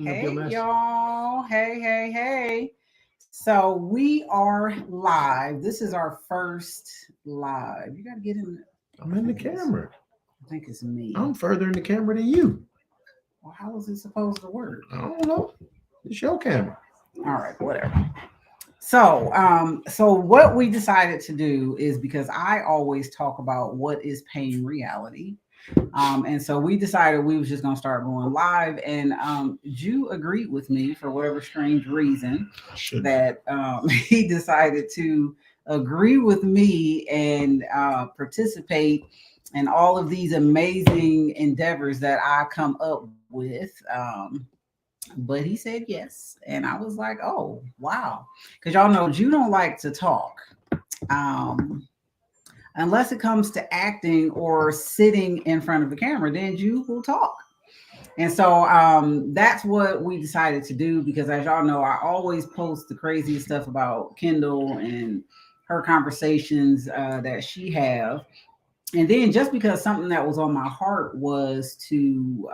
Hey, y'all. Hey. So we are live. This is our first live. You got to get in. I'm in the camera. I think it's me. I'm further in the camera than you. Well, how is it supposed to work? I don't know. It's your camera. All right, whatever. So what we decided to do is because I always talk about what is Payne Reality. And so we decided we was just gonna start going live, and Jew agreed with me for whatever strange reason that he decided to agree with me and participate in all of these amazing endeavors that I come up with. But he said yes, and I was like, oh wow, because y'all know Jew don't like to talk. Unless it comes to acting or sitting in front of the camera, then you will talk. And so that's what we decided to do because, as y'all know, I always post the craziest stuff about Kendall and her conversations that she have. And then just because something that was on my heart was to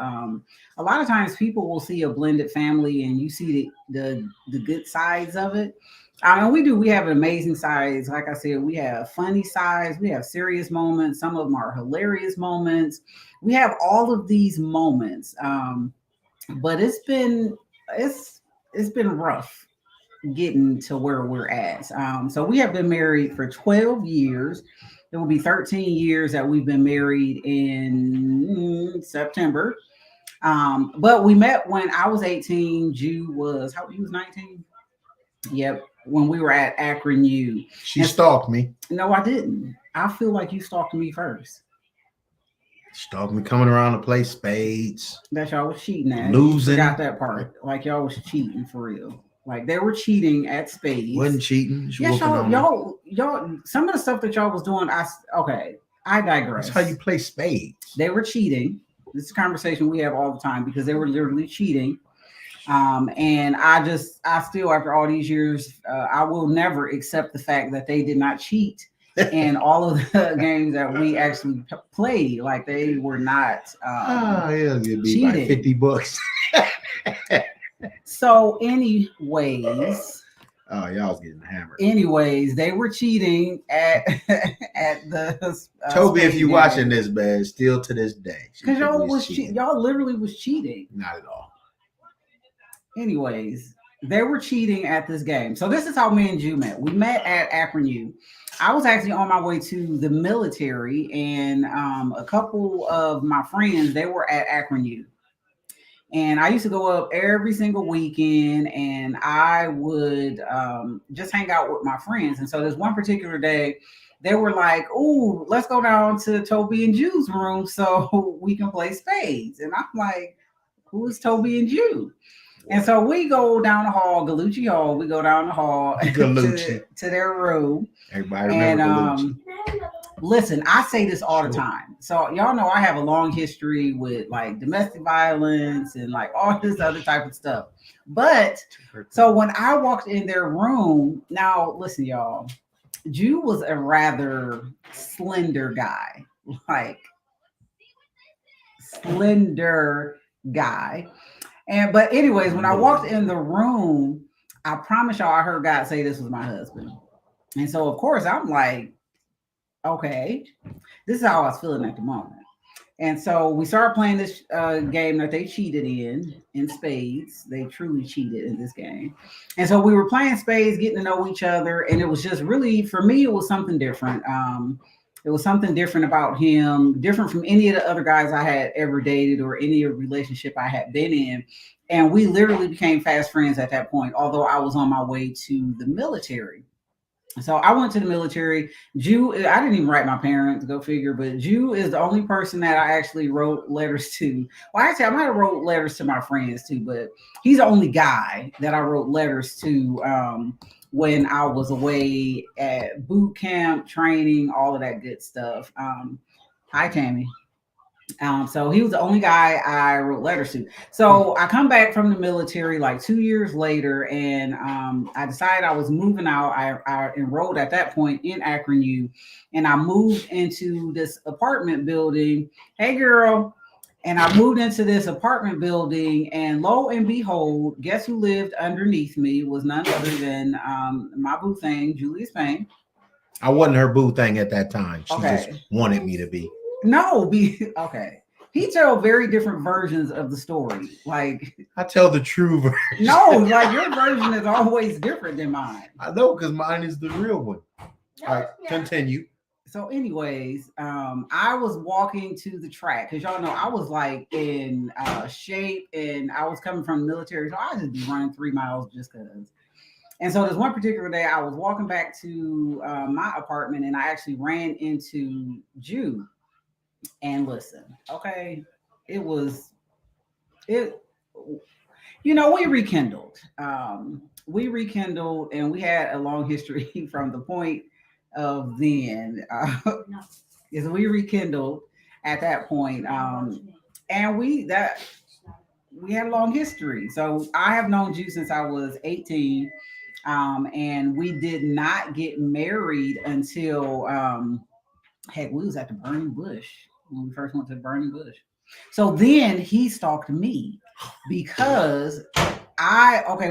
a lot of times people will see a blended family and you see the good sides of it. And we have an amazing sides. Like I said, we have funny sides, we have serious moments, some of them are hilarious moments. We have all of these moments. But it's been rough getting to where we're at. So we have been married for 12 years. It will be 13 years that we've been married in September. But we met when I was 18. Jew was how he was 19. Yep, when we were at Akron U. She stalked me. No, I didn't. I feel like you stalked me first. Stalked me coming around to play spades. That y'all was cheating at. Losing. Got that part. Like y'all was cheating for real. Like they were cheating at spades. Wasn't cheating. Yes, y'all. Some of the stuff that y'all was doing. I digress. That's how you play spades. They were cheating. This is a conversation we have all the time because they were literally cheating. And I still, after all these years, I will never accept the fact that they did not cheat in all of the games that we actually played. Like they were not it'd be cheating. like $50. So, anyways, y'all was getting hammered. Anyways, they were cheating at the. Toby, if you're watching this, man, still to this day, because y'all literally was cheating. Not at all. Anyways, they were cheating at this game. So this is how me and Jew met. We met at Akron U. I was actually on my way to the military, and a couple of my friends, they were at Akron U. And I used to go up every single weekend, and I would just hang out with my friends. And so this one particular day, they were like, "Oh, let's go down to Toby and Jew's room so we can play spades." And I'm like, "Who is Toby and Jew?" And so we go down the hall, Galucci Hall. We go down the hall to their room. Everybody remember Galucci. Listen, I say this all the time. So y'all know I have a long history with like domestic violence and like all this other type of stuff. But so when I walked in their room, now listen, y'all, Jew was a rather slender guy, like slender guy. But anyways, when I walked in the room, I promise y'all I heard God say this was my husband. And so of course I'm like, okay, this is how I was feeling at the moment. And so we started playing this game that they cheated in spades. They truly cheated in this game. And so we were playing spades, getting to know each other. And it was just really, for me, it was something different. It was something different about him, different from any of the other guys I had ever dated or any relationship I had been in. And we literally became fast friends at that point, although I was on my way to the military. So I went to the military. Jew, I didn't even write my parents, go figure, but Jew is the only person that I actually wrote letters to. Well, actually, I might have wrote letters to my friends too, but he's the only guy that I wrote letters to when I was away at boot camp, training, all of that good stuff. Hi, Tammy. So he was the only guy I wrote letters to. So I come back from the military like 2 years later, and I decided I was moving out. I enrolled at that point in Akron U, and I moved into this apartment building. Hey, girl. And I moved into this apartment building, and lo and behold, guess who lived underneath me was none other than my boo thing, Julius Payne. I wasn't her boo thing at that time. She just Okay. wanted me to be. No, be okay. He tell very different versions of the story. Like I tell the true version. no, like your version is always different than mine. I know, because mine is the real one. All right, continue. So, anyways, I was walking to the track because y'all know I was like in shape, and I was coming from the military, so I just be running 3 miles just because. And so, this one particular day, I was walking back to my apartment, and I actually ran into Jew. And listen, okay, it was it. We rekindled. We rekindled, and we had a long history from the point of then. Is we rekindled at that point, and we had a long history. So I have known you since I was 18, and we did not get married until heck, we was at the burning bush when we first went to the burning bush. So then he stalked me because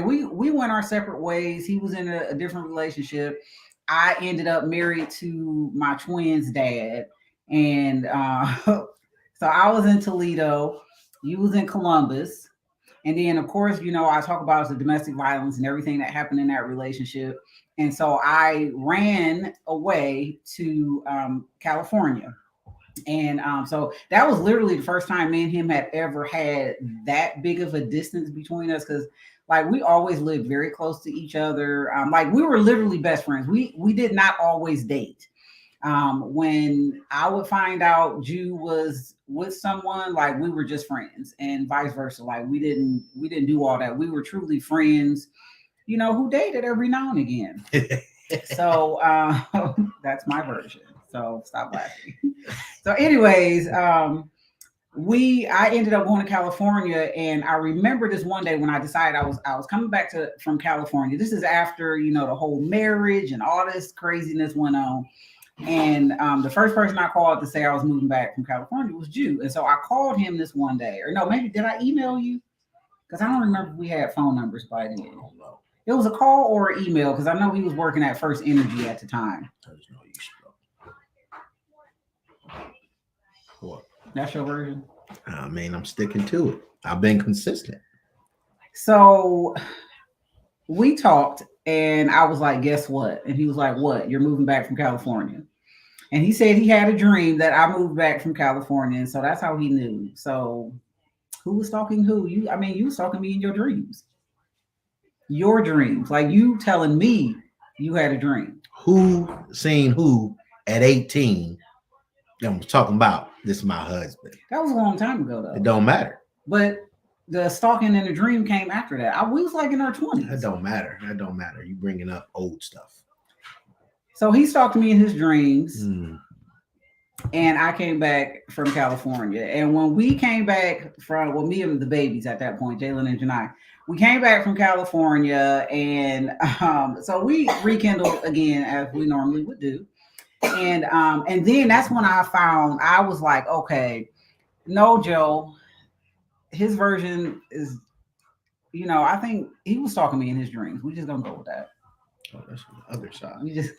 we went our separate ways. He was in a different relationship. I ended up married to my twins' dad, and so I was in Toledo. You was in Columbus, and then of course, I talk about the domestic violence and everything that happened in that relationship. And so I ran away to California. And so that was literally the first time me and him had ever had that big of a distance between us because like we always lived very close to each other. Like we were literally best friends. We did not always date. When I would find out Jew was with someone, like we were just friends, and vice versa. Like we didn't do all that. We were truly friends, who dated every now and again. So that's my version. So stop laughing. So, anyways, I ended up going to California, and I remember this one day when I decided I was coming back from California. This is after the whole marriage and all this craziness went on. And the first person I called to say I was moving back from California was Jew. And so I called him this one day, or no, maybe did I email you? Because I don't remember if we had phone numbers by then. It was a call or an email because I know he was working at First Energy at the time. There's no use, bro. What? That's your version? I mean, I'm sticking to it. I've been consistent. So we talked, and I was like, guess what? And he was like, what? You're moving back from California. And he said he had a dream that I moved back from California. And so that's how he knew. So who was stalking who? You were stalking me in your dreams. Your dreams. Like you telling me you had a dream. Who seen who at 18? I'm talking about this is my husband. That was a long time ago, though. It don't matter. But the stalking and the dream came after that. We was like in our 20s. That don't matter. You bringing up old stuff. So he stalked me in his dreams. And I came back from California. And when we came back from, me and the babies at that point, Jalen and Janai, we came back from California. And so we rekindled again as we normally would do. And then that's when I was like, okay, no, Joe, his version is, I think he was stalking me in his dreams. We just gonna go with that. Oh, that's on the other side. We just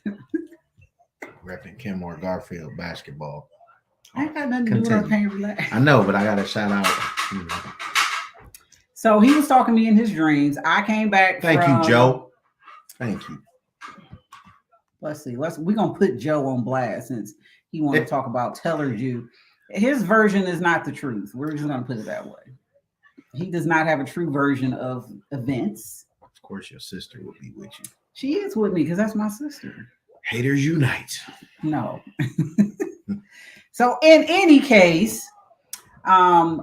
repping Kenmore Garfield basketball. I ain't got nothing to do with our Payne Reality. I know, but I got to shout out. So he was stalking me in his dreams. I came back. Thank you, Joe. Thank you. Let's see. We're gonna put Joe on blast since he wanted to talk about Teller Jew. His version is not the truth. We're just gonna put it that way. He does not have a true version of events. Of course, your sister will be with you. She is with me because that's my sister. Haters unite. No. So in any case, um,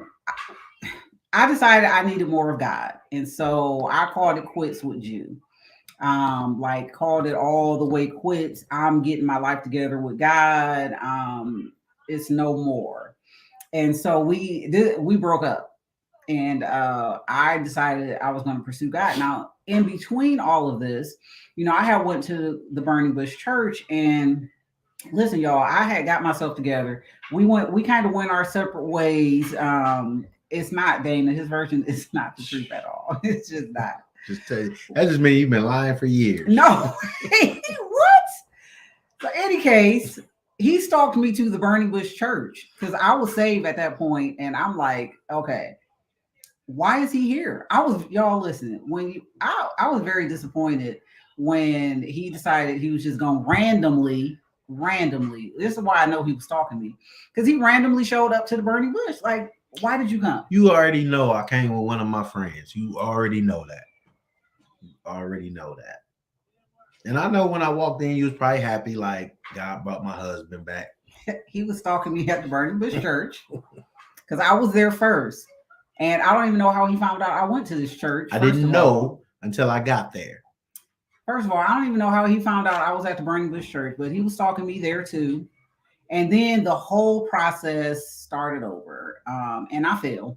I decided I needed more of God, and so I called it quits with you. Like called it all the way quits. I'm getting my life together with God. It's no more. And so we broke up, and I decided I was going to pursue God. Now, in between all of this, I had went to the Burning Bush Church, and listen, y'all, I had got myself together. We kind of went our separate ways. It's not Dana. His version is not the truth at all. It's just not. Just tell you, that just means you've been lying for years. No. What? So, any case, he stalked me to the Burning Bush Church because I was saved at that point, and I'm like, okay, why is he here? Y'all listen, I was very disappointed when he decided he was just going to randomly. This is why I know he was stalking me, because he randomly showed up to the Burning Bush. Like, why did you come? You already know I came with one of my friends. You already know that. Already know that. And I know when I walked in, you was probably happy, like God brought my husband back. He was stalking me at the Burning Bush Church because I was there first. And I don't even know how he found out I went to this church. I didn't know until I got there. First of all, I don't even know how he found out I was at the Burning Bush Church, but he was stalking me there too. And then the whole process started over. And I failed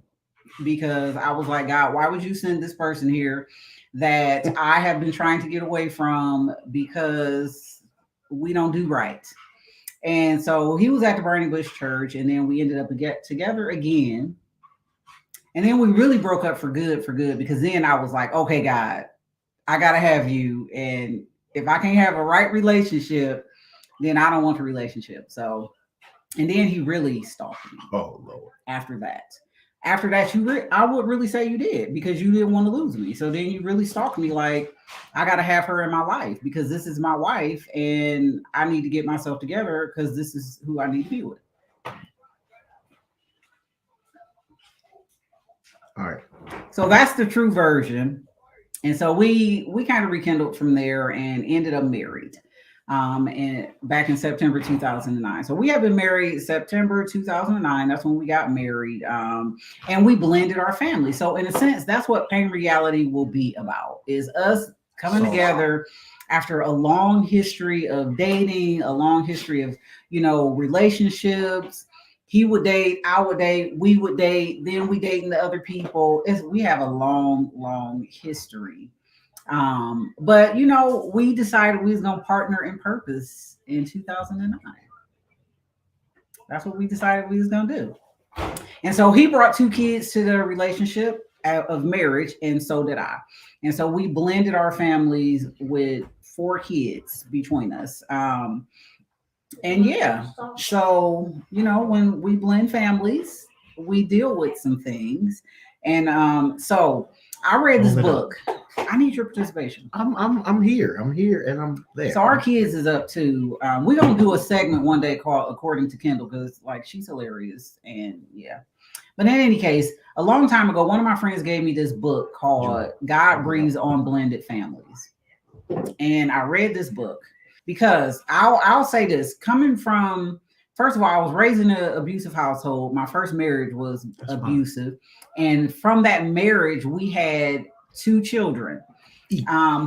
because I was like, God, why would you send this person here that I have been trying to get away from because we don't do right? And so he was at the Burning Bush Church, and then we ended up get together again. And then we really broke up for good, because then I was like, okay, God, I gotta have you. And if I can't have a right relationship, then I don't want a relationship. So, and then he really stalked me. Oh Lord! After that, I would really say you did, because you didn't want to lose me. So then you really stalked me. Like, I gotta have her in my life because this is my wife, and I need to get myself together because this is who I need to be with. All right. So that's the true version. And so we kind of rekindled from there and ended up married, and back in September 2009. So we have been married September 2009. That's when we got married, and we blended our family. So in a sense, that's what Payne Reality will be about: is us coming together after a long history of dating, a long history of relationships. He would date, I would date, we would date, then we dating the other people. We have a long history. But we decided we was gonna partner in purpose in 2009. That's what we decided we was gonna do. And so he brought two kids to the relationship of marriage, and so did I. And so we blended our families with four kids between us. And yeah, so when we blend families, we deal with some things. And so I read this book. I need your participation. I'm here. I'm here, and I'm there. So our kids is up too. We're gonna do a segment one day called "According to Kendall" because she's hilarious, and yeah. But in any case, a long time ago, one of my friends gave me this book called "God Breathes on Blended Families," and I read this book because I'll say this: coming from, first of all, I was raised in an abusive household. My first marriage was abusive, and from that marriage, we had two children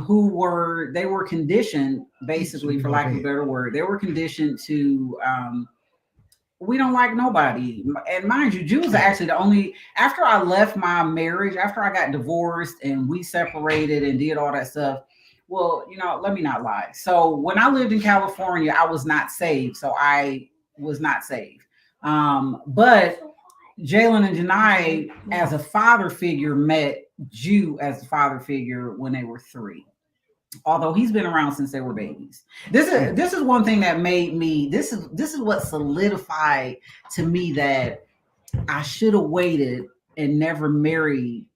who were conditioned, basically, for lack of a better word, they were conditioned to we don't like nobody. And mind you, Jew was actually the only, after I left my marriage, after I got divorced and we separated and did all that stuff. Well, let me not lie. So when I lived in California, I was not saved. So I was not saved. But Jalen and Janai, as a father figure, met Jew as a father figure when they were 3. Although he's been around since they were babies. This is one thing that made me, this is what solidified to me that I should have waited and never married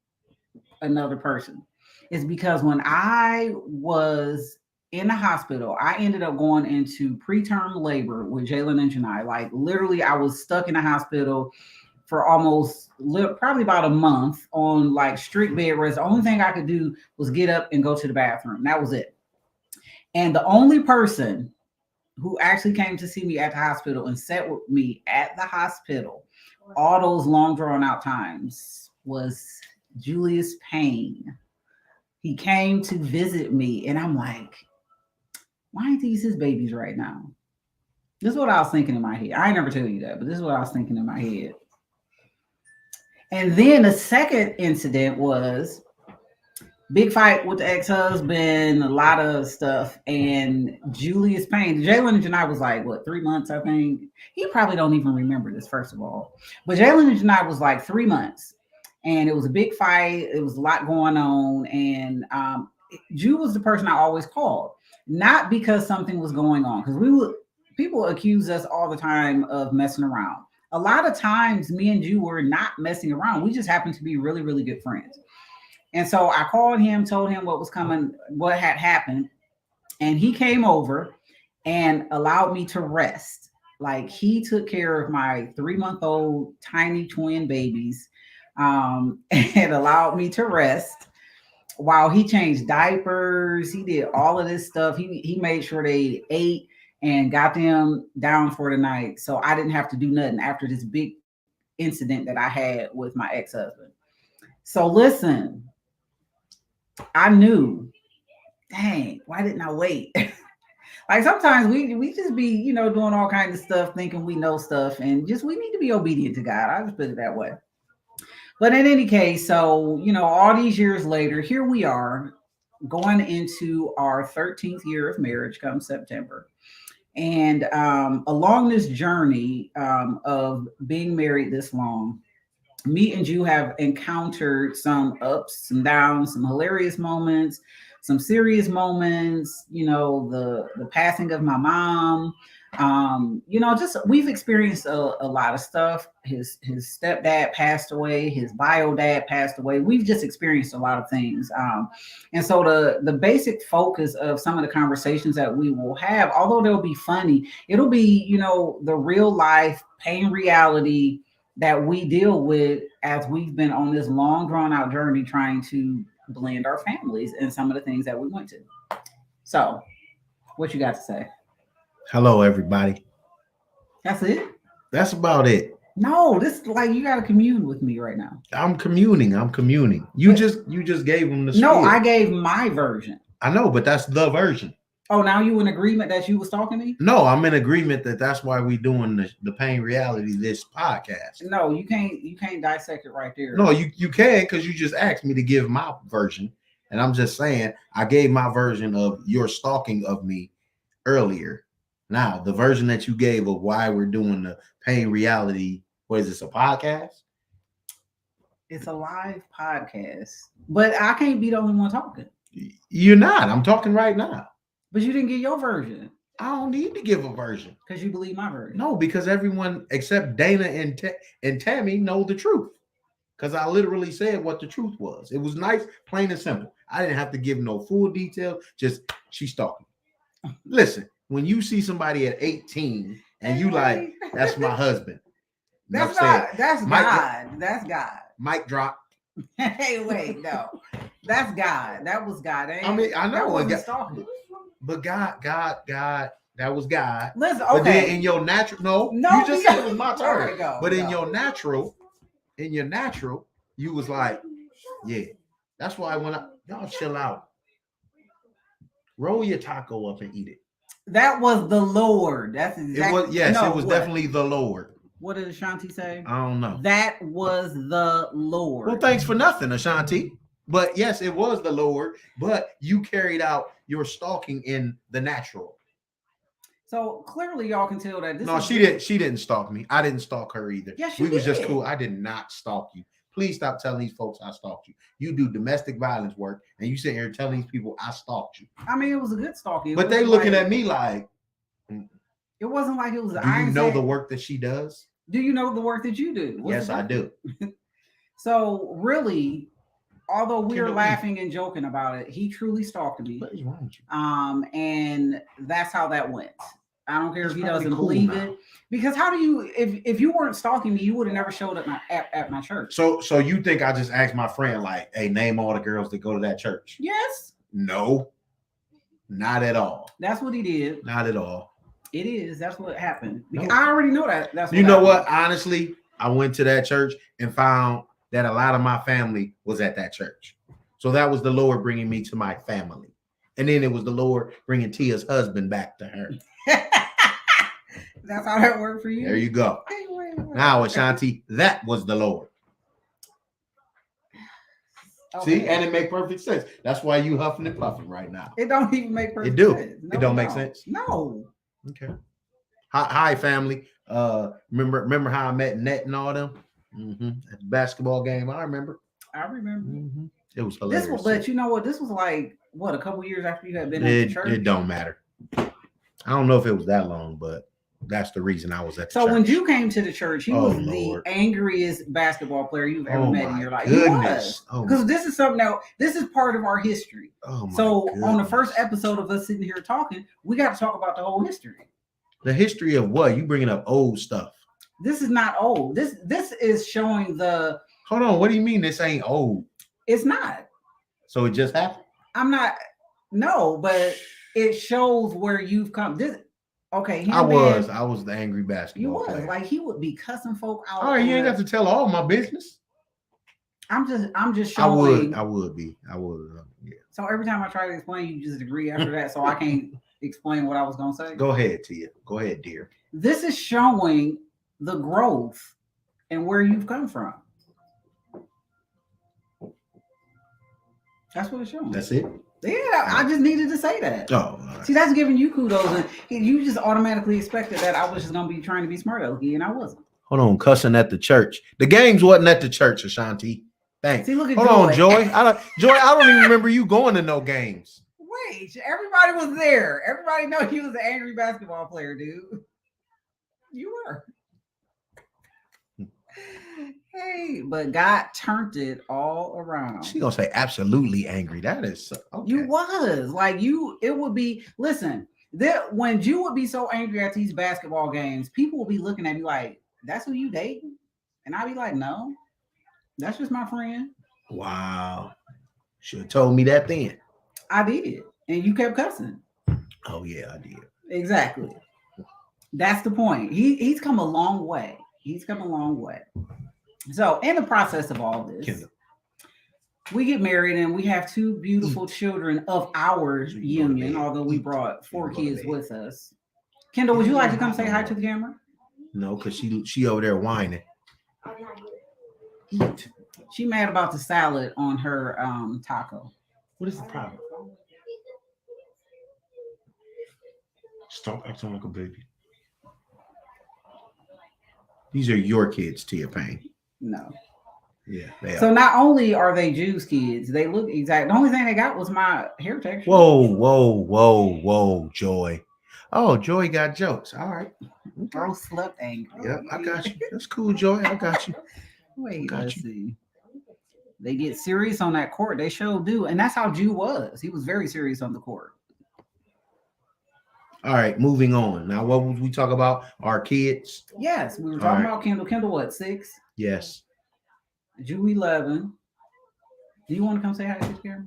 another person. Is because when I was in the hospital, I ended up going into preterm labor with Jalen and Janai. Like, literally, I was stuck in the hospital for almost probably about a month on like strict bed rest. The only thing I could do was get up and go to the bathroom. That was it. And the only person who actually came to see me at the hospital and sat with me at the hospital all those long drawn out times was Julius Payne. He came to visit me, and I'm like, why ain't these his babies right now? This is what I was thinking in my head. I ain't never tell you that, but this is what I was thinking in my head. And then the second incident was big fight with the ex-husband, a lot of stuff, and Julius Payne. Jalen and Janai was like, what, 3 months, I think? He probably don't even remember this, first of all. But Jalen and Janai was like 3 months, and it was a big fight. It was a lot going on, and Ju was the person I always called, not because something was going on, because people accuse us all the time of messing around. A lot of times, me and Ju were not messing around. We just happened to be really, really good friends. And so I called him, told him what was coming, what had happened, and he came over and allowed me to rest. Like he took care of my 3-month-old tiny twin babies, and allowed me to rest while he changed diapers. He did all of this stuff. He made sure they ate and got them down for the night, so I didn't have to do nothing after this big incident that I had with my ex-husband. So listen, I knew, dang, why didn't I wait? Like sometimes we just be, doing all kinds of stuff, thinking we know stuff, and just we need to be obedient to God. I just put it that way. But in any case, so all these years later, here we are going into our 13th year of marriage come September. And along this journey of being married this long, me and you have encountered some ups, some downs, some hilarious moments, some serious moments. The passing of my mom. Just we've experienced a lot of stuff. His stepdad passed away. His bio dad passed away. We've just experienced a lot of things. And so the basic focus of some of the conversations that we will have, although they'll be funny, it'll be the real life pain reality that we deal with as we've been on this long drawn out journey trying to blend our families and some of the things that we went to. So, what you got to say? Hello, everybody. That's it? That's about it. No, this like you got to commune with me right now. I'm communing. You just gave them the spiel. No, I gave my version. I know, but that's the version. Oh, now you in agreement that you was talking to me? No, I'm in agreement that that's why we doing the Payne Reality, this podcast. No, you can't dissect it right there. No, you can, because you just asked me to give my version, and I'm just saying I gave my version of your stalking of me earlier. Now, the version that you gave of why we're doing the Payne Reality, what is this, a podcast? It's a live podcast, but I can't be the only one talking. You're not. I'm talking right now. But you didn't get your version. I don't need to give a version. Because you believe my version. No, because everyone except Dana and Tammy know the truth. Because I literally said what the truth was. It was nice, plain and simple. I didn't have to give no full detail. Just, she's stalking. Listen, when you see somebody at 18 and you like, that's my husband. That's God. That's God. Mic drop. Hey, wait, no. That's God. That was God. I mean, I know. That wasn't stalking. But God, that was God. Listen, okay. But then in your natural, you just said it was my turn. But in your natural, you was like, yeah. That's why when y'all chill out, roll your taco up and eat it. That was the Lord. That's exactly. It was, yes, no, it was definitely the Lord. What did Ashanti say? I don't know. That was the Lord. Well, thanks for nothing, Ashanti. But yes, it was the Lord. But you carried out your stalking in the natural. So clearly, y'all can tell that. She didn't stalk me. I didn't stalk her either. Yes, we was just cool. I did not stalk you. Please stop telling these folks I stalked you. You do domestic violence work, and you sit here telling these people I stalked you. I mean, it was a good stalking. But they looking at me like. It wasn't like it was. Do you know the work that she does? Do you know the work that you do? Yes, I do. So really, although we're laughing and joking about it, he truly stalked me. What is wrong with you? And that's how that went. I don't care It's if he probably doesn't cool believe now. it. Because how do you, if you weren't stalking me, you would have never showed up at my church. So you think I just asked my friend like, "Hey, name all the girls that go to that church"? Yes, No, not at all. that's what he did. Not at all. It is. That's what happened. No. I already know that. That's what You know happened. what? Honestly, I went to that church and found that a lot of my family was at that church. So that was the Lord bringing me to my family. And then it was the Lord bringing Tia's husband back to her. That's how that worked for you. There you go. Hey, wait. Now, Ashanti, that was the Lord. Okay. See, and it make perfect sense. That's why you huffing and puffing right now. It don't even make perfect It do. sense. No, It don't make sense. No. Okay. Hi, family. Remember how I met Net and all them? At the basketball game. I remember. It was hilarious. But you know what? This was like a couple years after you had been at the church. It don't matter. I don't know if it was that long, but that's the reason I was at the church. So when you came to the church, he was Lord. the angriest basketball player you've ever met in your life. Goodness. Because this is something that this is part of our history. On the first episode of us sitting here talking, we got to talk about the whole history. The history of what? You bringing up old stuff. This is not old. This is showing the. Hold on. What do you mean this ain't old? It's not. So it just happened? I'm not. No, but it shows where you've come. Okay. I was the angry basketball player. Like he would be cussing folk out. All right, you ain't got to tell all my business. I'm just showing. I would be. Yeah. So every time I try to explain, you just agree after that, so I can't explain what I was gonna say. Go ahead, Tia. Go ahead, dear. This is showing the growth and where you've come from. That's what it's showing. That's it. Yeah, I just needed to say that. Oh, right. See, that's giving you kudos, and you just automatically expected that I was just gonna be trying to be smart alecky, and I wasn't. Hold on, cussing at the church. The games wasn't at the church, Ashanti. Thanks. See, look at Hold on, Joy. I don't even remember you going to no games. Wait, everybody was there. Everybody know he was an angry basketball player, dude. You were. Hey, but God turned it all around. She gonna say absolutely angry. That is okay. You was like you. It would be. Listen, that when you would be so angry at these basketball games, people would be looking at me like, "That's who you dating," and I'd be like, "No, that's just my friend." Wow, should have told me that then. I did, and you kept cussing. Oh yeah, I did. Exactly. That's the point. He's come a long way. He's come a long way. So, in the process of all this, Kendall. We get married and we have two beautiful children of our union, although we brought 4 kids with us. Kendall, would you like to come say hi to the camera? No, because she over there whining. Eat. She mad about the salad on her taco. What is the problem? Stop acting like a baby. These are your kids, Tia Payne. No. Yeah, they so are. Not only are they Jews kids, they look exact. The only thing they got was my hair texture. Whoa, Joy. Oh, Joy got jokes. All right. Bro slept angry. Yep, I got you. That's cool, Joy. I got you. Wait, let's see. They get serious on that court. They sure do. And that's how Jew was. He was very serious on the court. All right, moving on. Now, what was we talk about? Our kids? Yes, we were talking about Kendall. Kendall, what, 6? Yes. Jew 11. Do you want to come say hi to this camera?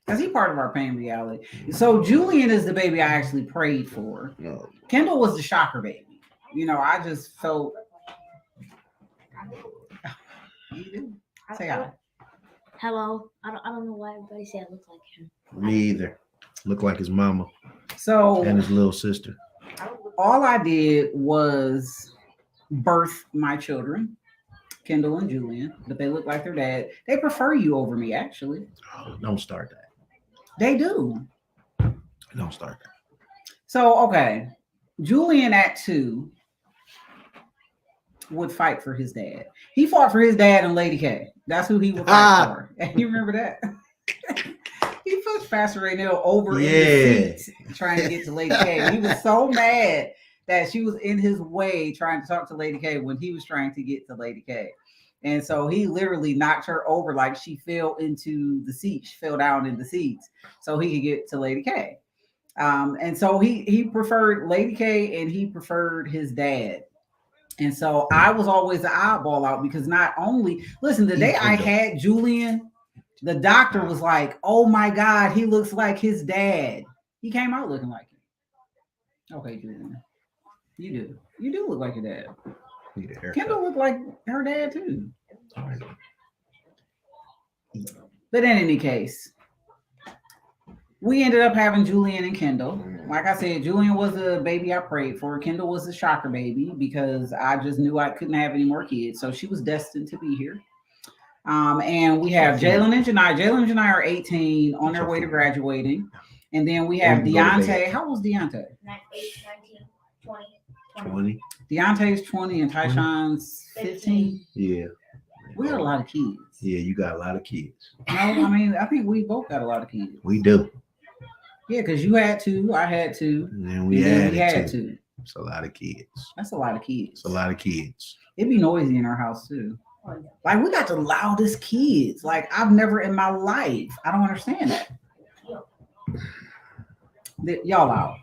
Because he's part of our Payne Reality. So Julian is the baby I actually prayed for. No. Kendall was the shocker baby. You know, I just felt. Say hi. Hello. I don't know why everybody say I look like him. Me either. Look like his mama. So and his little sister. All I did was birth my children, Kendall and Julian, but they look like their dad. They prefer you over me, actually. Oh, don't start that. They do. Don't start that. So, okay. Julian at 2 would fight for his dad. He fought for his dad and Lady K. That's who he would fight for. And you remember that? He pushed Pastor Raynell over in the seat trying to get to Lady K. He was so mad that she was in his way trying to talk to Lady K when he was trying to get to Lady K. And so he literally knocked her over like she fell into the seat. She fell down in the seats so he could get to Lady K. And so he preferred Lady K and he preferred his dad. And so I was always the oddball out because not only listen, the day I had Julian, the doctor was like, "Oh my God, he looks like his dad." He came out looking like him. Okay, Julian, you do look like your dad. Need a haircut. Kendall looked like her dad too. All right. But in any case, we ended up having Julian and Kendall. Like I said, Julian was a baby I prayed for. Kendall was a shocker baby because I just knew I couldn't have any more kids. So she was destined to be here. And we have Jalen and Janai. Jalen and Janai are 18 on their way to graduating. And then we have Deontay. How old was Deontay? 19, 20. 20. Deontay's 20 and Tyshawn's 15. Yeah. We got a lot of kids. Yeah, you got a lot of kids. No, I mean, I think we both got a lot of kids. We do. Yeah, because you had two, I had two. And we had two. It's a lot of kids. That's a lot of kids. It's a lot of kids. It'd be noisy in our house too. Like we got the loudest kids. Like I've never in my life. I don't understand that. Y'all out.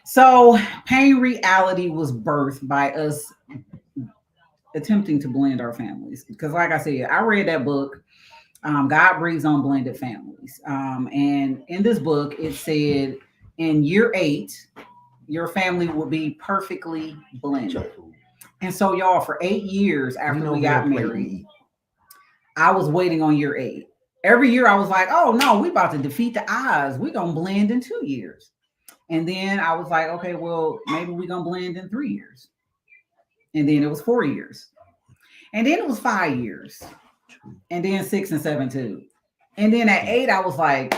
So Payne Reality was birthed by us attempting to blend our families. Because like I said, I read that book, God Breathes on Blended Families. And in this book, it said in year 8, your family will be perfectly blended. And so y'all, for 8 years after we got married, I was waiting on year 8. Every year I was like, oh no, we about to defeat the odds. We're going to blend in 2 years. And then I was like, okay, well, maybe we're going to blend in 3 years. And then it was 4 years. And then it was 5 years. And then 6 and 7 too. And then at 8, I was like,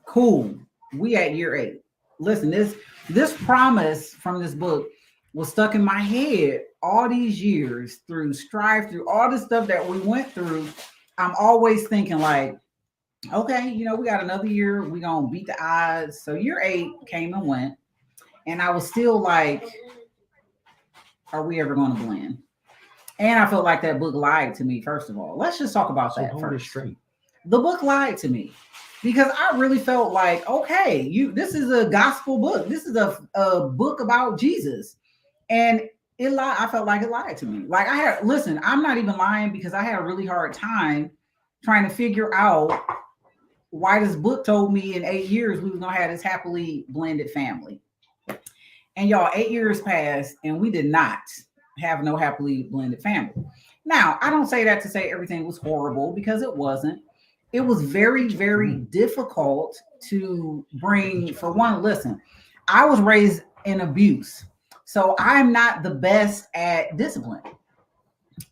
cool, we at year 8. Listen, this promise from this book was stuck in my head all these years through strife, through all the stuff that we went through. I'm always thinking like, okay, we got another year. We're going to beat the odds. So year 8 came and went. And I was still like, are we ever going to blend? And I felt like that book lied to me, first of all. Let's just talk about that first. Straight. The book lied to me because I really felt like, okay, this is a gospel book. This is a book about Jesus. And it lied. I felt like it lied to me. Like I'm not even lying because I had a really hard time trying to figure out why this book told me in 8 years we were going to have this happily blended family. And y'all, 8 years passed and we did not have no happily blended family. Now, I don't say that to say everything was horrible because it wasn't. It was very, very difficult to bring, for one, listen, I was raised in abuse. So I'm not the best at discipline.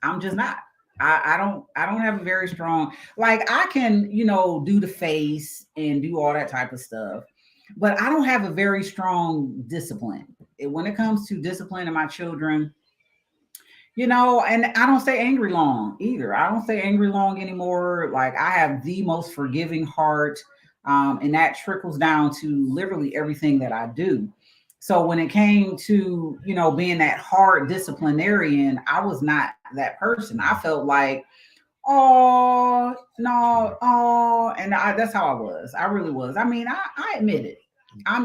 I'm just not. I don't have a very strong, like I can, do the face and do all that type of stuff, but I don't have a very strong discipline. When it comes to disciplining my children, and I don't stay angry long either. I don't stay angry long anymore. Like I have the most forgiving heart. And that trickles down to literally everything that I do. So when it came to, being that hard disciplinarian, I was not that person. I felt like, oh, no, oh, and that's how I was. I really was. I mean, I admit it.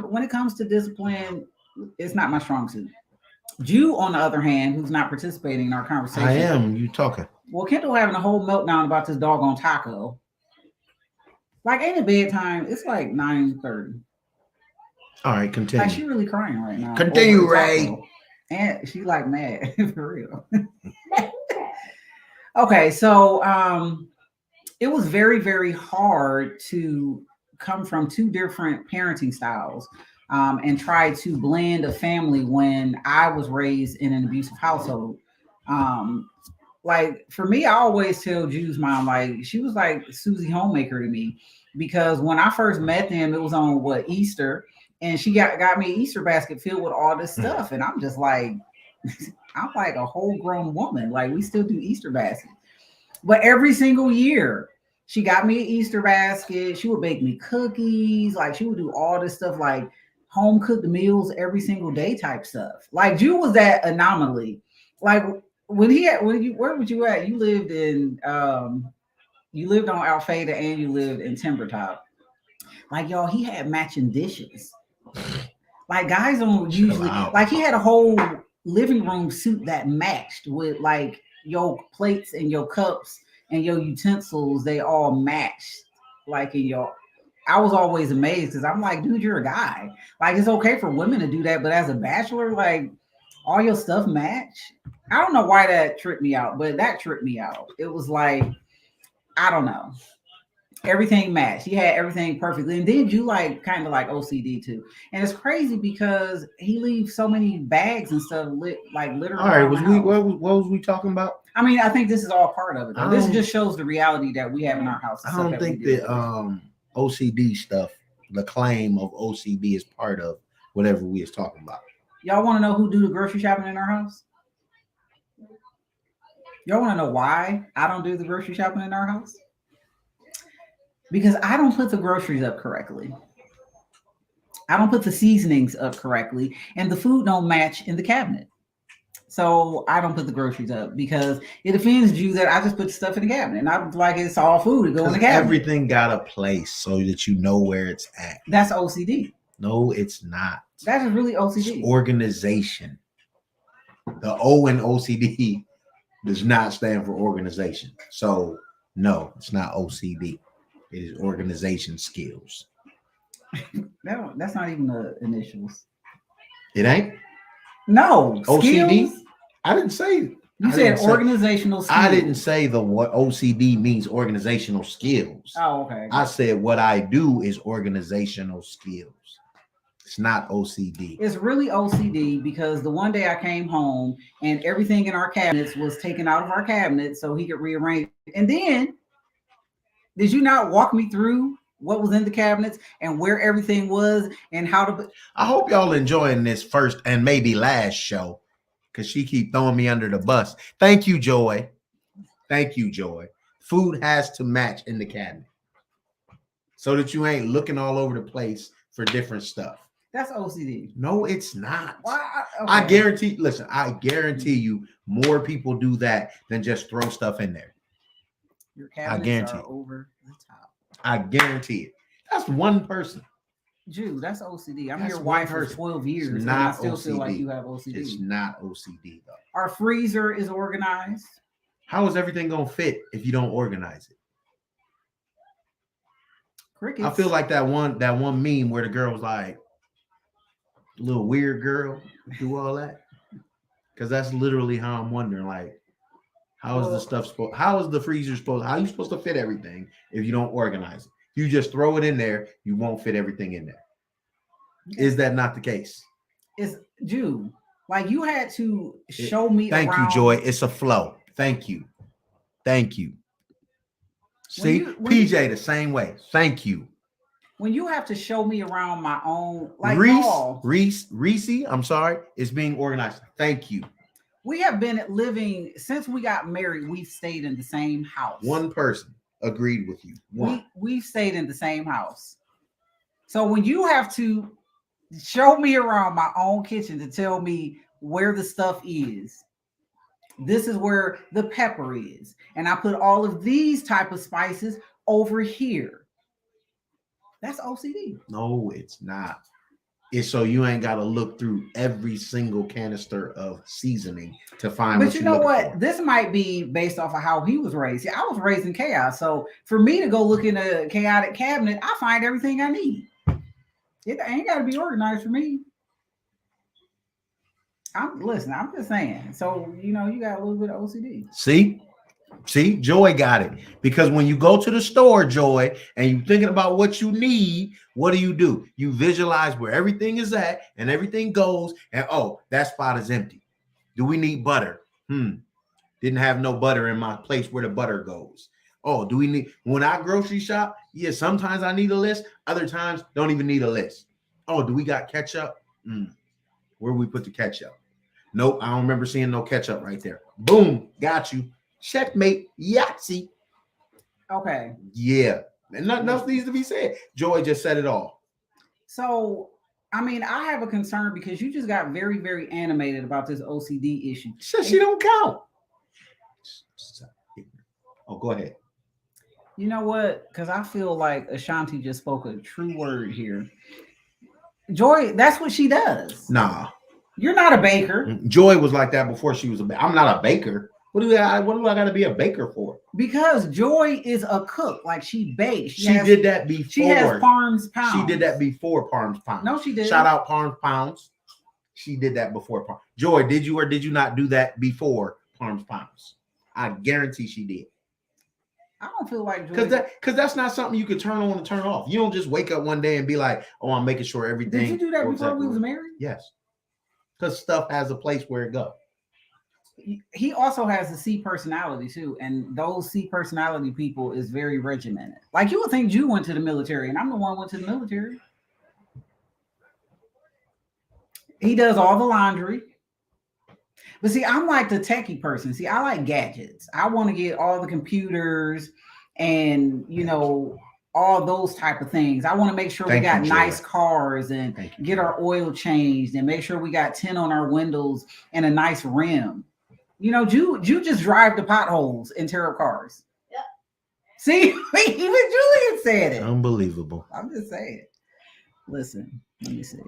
When it comes to discipline, it's not my strong suit. Jew, on the other hand, who's not participating in our conversation. I am. You talking. Well, Kendall having a whole meltdown about this doggone taco. Like, ain't it bedtime? It's like 9:30. All right, continue. Like, she really crying right now. Continue, Ray. And she like mad, for real. Okay, so it was very, very hard to come from 2 different parenting styles. And try to blend a family when I was raised in an abusive household. Like for me, I always tell Jew's mom, like she was like Susie Homemaker to me, because when I first met them, it was on Easter, and she got me an Easter basket filled with all this stuff, and I'm just like, I'm like a whole grown woman. Like we still do Easter baskets, but every single year she got me an Easter basket. She would bake me cookies, like she would do all this stuff, like home cooked meals every single day type stuff. Like Jew was that anomaly. Like where was you at? You lived on Alfeda and you lived in Timbertop. Like y'all, he had matching dishes. Like guys don't Chill usually out. like he had a whole living room suit that matched with like your plates and your cups and your utensils. They all matched like in your. I was always amazed because I'm like, dude, you're a guy. Like it's okay for women to do that, but as a bachelor, like all your stuff match. I don't know why that tripped me out, but that tripped me out. It was like I don't know. Everything matched. He had everything perfectly. And then you like kind of like OCD too. And it's crazy because he leaves so many bags and stuff like littered All right, around the was we house. what was we talking about? I mean, I think this is all part of it though. I This don't just shows the reality that we have in our house. The I stuff don't that we think deal that with. OCD stuff, the claim of OCD is part of whatever we is talking about. Y'all want to know who do the grocery shopping in our house? Y'all want to know why I don't do the grocery shopping in our house? Because I don't put the groceries up correctly. I don't put the seasonings up correctly, and the food don't match in the cabinet. So I don't put the groceries up because it offends you that I just put stuff in the cabinet. And I was like, it's all food to go in Because the cabinet. everything got a place so that you know where it's at. That's OCD. No, it's not. That is really It's OCD. organization. The O in OCD does not stand for organization. So no, it's not OCD. It is organization skills. That's not even the initials. It ain't No, OCD. skills. I didn't say. You I said didn't say- organizational skills. I didn't say the what OCD means organizational skills. Oh, okay. I said what I do is organizational skills. It's not OCD. It's really OCD because the one day I came home and everything in our cabinets was taken out of our cabinets so he could rearrange. And then, did you not walk me through what was in the cabinets and where everything was and how to? I hope y'all enjoying this first and maybe last show because she keep throwing me under the bus. Thank you, Joy. Thank you, Joy. Food has to match in the cabinet so that you ain't looking all over the place for different stuff. That's OCD. No, it's not. Why? I Okay. guarantee, listen, I guarantee you more people do that than just throw stuff in there. Your cabinets guarantee are it. over the top. I guarantee it. That's one person. Jew, that's OCD. I'm That's your one wife for person. 12 years, It's and I not still feel like OCD. you have OCD. It's not OCD though. Our freezer is organized. How is everything gonna fit if you don't organize it? Crickets. I feel like that one meme where the girl was like, little weird girl do all that. Because that's literally how I'm wondering, like, how is the stuff supposed? How is the freezer supposed? How are you supposed to fit everything if you don't organize it? If you just throw it in there, you won't fit everything in there. Is that not the case? It's Jew. Like you had to show me. Thank around. you, Joy. It's a flow. Thank you. Thank you. See, PJ the same way. Thank you. When you have to show me around my own, like Reese, I'm sorry, it's being organized. Thank you. We have been living since we got married. We've stayed in the same house. One person agreed with you. We've stayed in the same house. So when you have to show me around my own kitchen to tell me where the stuff is, this is where the pepper is, and I put all of these type of spices over here. That's OCD. No, it's not. It's so you ain't got to look through every single canister of seasoning to find. But you know what? This might be based off of how he was raised. See, I was raised in chaos, so for me to go look in a chaotic cabinet, I find everything I need. It ain't got to be organized for me. I'm just saying. So you know, you got a little bit of OCD. See, Joy got it. Because when you go to the store, Joy, and you're thinking about what you need, what do? You visualize where everything is at and everything goes, and oh, that spot is empty. Do we need butter? Didn't have no butter in my place where the butter goes. Oh, do we need, when I grocery shop? Yeah, sometimes I need a list. Other times, don't even need a list. Oh, do we got ketchup? Where we put the ketchup? Nope, I don't remember seeing no ketchup right there. Boom, got you. Checkmate, Yahtzee. Okay. Yeah. And nothing else needs to be said. Joy just said it all. So, I mean, I have a concern because you just got very, very animated about this OCD issue. She don't count. Oh, go ahead. You know what? Because I feel like Ashanti just spoke a true word here. Joy, that's what she does. Nah, You're not a baker Joy was like that before she was a baker. I'm not a baker. What do I got to be a baker for? because Joy is a cook. Like she bakes. She did that before. She has Parms Pounds. She did that before Parms Pounds. No, she did. Shout out Parms Pounds. She did that before. Joy, did you or did you not do that before Parms Pounds? I guarantee she did. I don't feel like because that's not something you could turn on and turn off. You don't just wake up one day and be like, "Oh, I'm making sure everything." Did you do that before we was married? Yes, because stuff has a place where it goes. He also has a C personality too, and those C personality people is very regimented. Like you would think you went to the military, and I'm the one who went to the military. He does all the laundry. But see, I'm like the techie person. See, I like gadgets. I want to get all the computers and, all those type of things. I want to make sure we got nice cars and get our oil changed and make sure we got tint on our windows and a nice rim. You just drive the potholes and tear up cars. Yep. See, even Julian said it. Unbelievable. I'm just saying. Listen, let me see.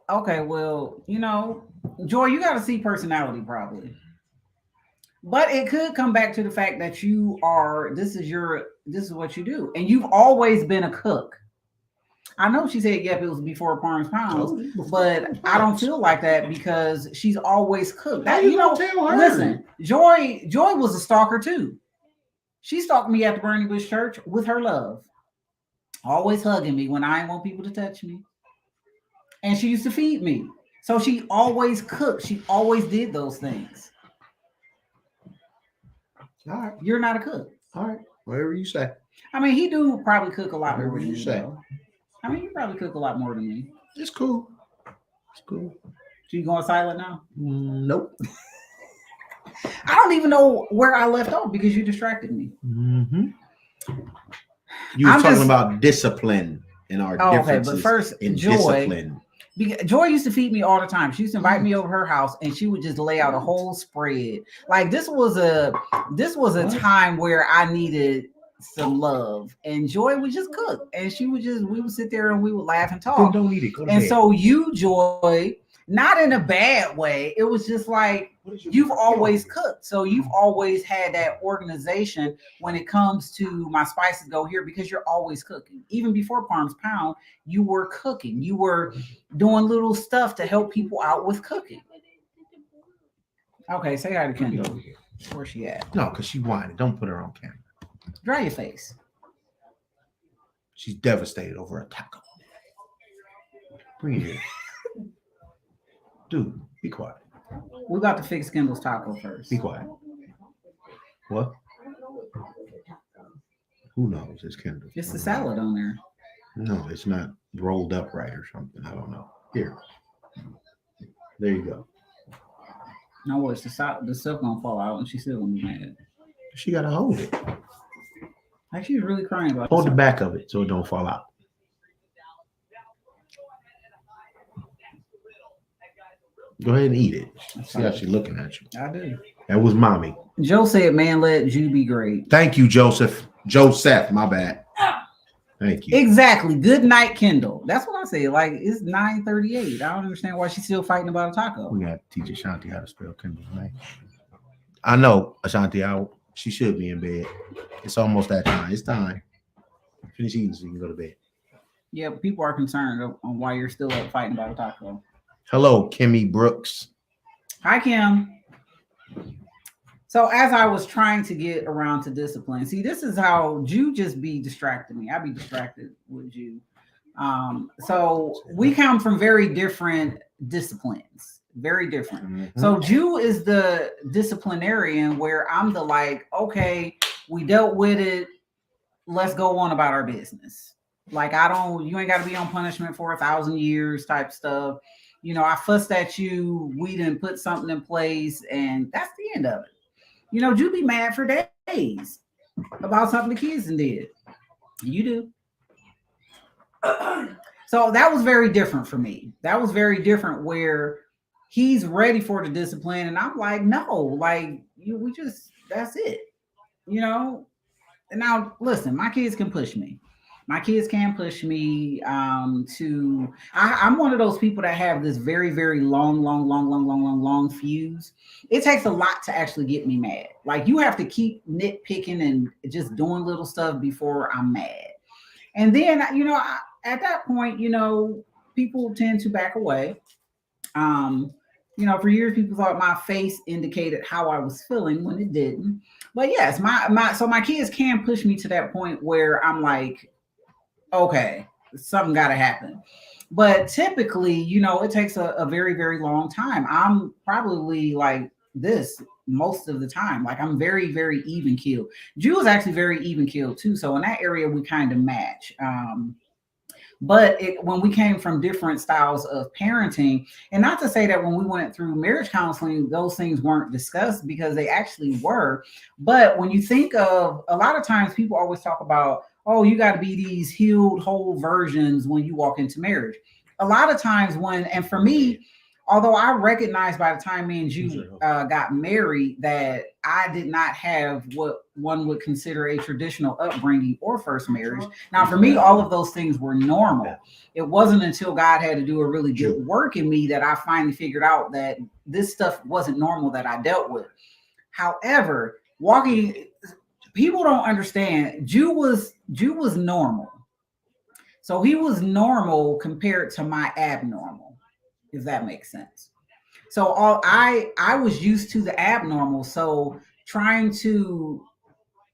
Okay, well, Joy, you got to see personality probably. But it could come back to the fact that this is what you do. And you've always been a cook. I know she said, yep, it was before Parms Pounds, but I don't feel like that because she's always cooked. That, tell her? Listen, Joy was a stalker too. She stalked me at the Burning Bush Church with her love. Always hugging me when I didn't want people to touch me. And she used to feed me. So she always cooked. She always did those things. All right. You're not a cook. All right. Whatever you say. I mean, he do probably cook a lot more than you say. Though. I mean, you probably cook a lot more than me. It's cool. It's cool. So you going silent now? Nope. I don't even know where I left off because you distracted me. Mm-hmm. You were talking about discipline and our differences. Okay, but first, in discipline. Joy used to feed me all the time. She used to invite me over her house, and she would just lay out a whole spread. Like this was a time where I needed some love, and Joy would just cook, and we would sit there and we would laugh and talk. Don't need it. Go to and bed. So you, Joy, not in a bad way. It was just like you've always cooked, so you've always had that organization when it comes to my spices go here because you're always cooking. Even before Parms Pound, you were cooking. You were doing little stuff to help people out with cooking. Okay, say hi to Kendall. Where's she at? No, because she whining. Don't put her on camera. Dry your face. She's devastated over a taco. Bring it here. Dude, be quiet. We're about to fix Kendall's taco first. Be quiet. What? Who knows? It's Kendall. It's the salad on there. No, it's not rolled up right or something. I don't know. Here. There you go. No, watch the stuff gonna fall out and she's still gonna be mad. She gotta hold it. Like she's really crying about hold the back of it so it don't fall out. Go ahead and eat it. See how she's looking at you. I do. That was mommy. Joe said, man, let you be great. Thank you, Joseph. Joseph, my bad. Thank you. Exactly. Good night, Kendall. That's what I say. Like, it's 9:38. I don't understand why she's still fighting about a taco. We got to teach Ashanti how to spell Kendall's name. I know, Ashanti, she should be in bed. It's almost that time. It's time. Finish eating so you can go to bed. Yeah, people are concerned on why you're still up fighting about a taco. Hello, Kimmy Brooks. Hi, Kim. So as I was trying to get around to discipline, see, this is how Jew just be distracting me. I be distracted with Jew. So we come from very different disciplines, very different. Mm-hmm. So Jew is the disciplinarian where I'm the like, okay, we dealt with it. Let's go on about our business. Like, you ain't got to be on punishment for 1,000 years type stuff. You know, I fussed at you. We didn't put something in place, and that's the end of it. You know, you be mad for days about something the kids did. You do. So that was very different for me. That was very different where he's ready for the discipline, and I'm like, no, like that's it. You know, now listen, my kids can push me. My kids can push me to. I'm one of those people that have this very, very long fuse. It takes a lot to actually get me mad. Like you have to keep nitpicking and just doing little stuff before I'm mad. And then, at that point, people tend to back away. Um, for years, people thought my face indicated how I was feeling when it didn't. But yes, my kids can push me to that point where I'm like, okay, something got to happen. But typically, it takes a very, very long time. I'm probably like this most of the time. Like I'm very, very even keeled. Jew is actually very even keeled too. So in that area, we kind of match. But when we came from different styles of parenting, and not to say that when we went through marriage counseling, those things weren't discussed because they actually were. But when you think of a lot of times, people always talk about, oh, you got to be these healed, whole versions when you walk into marriage. A lot of times, and for me, although I recognized by the time me and you got married that I did not have what one would consider a traditional upbringing or first marriage. Now, for me, all of those things were normal. It wasn't until God had to do a really good work in me that I finally figured out that this stuff wasn't normal that I dealt with. However, people don't understand. Jew was normal. So he was normal compared to my abnormal, if that makes sense. So I was used to the abnormal. So trying to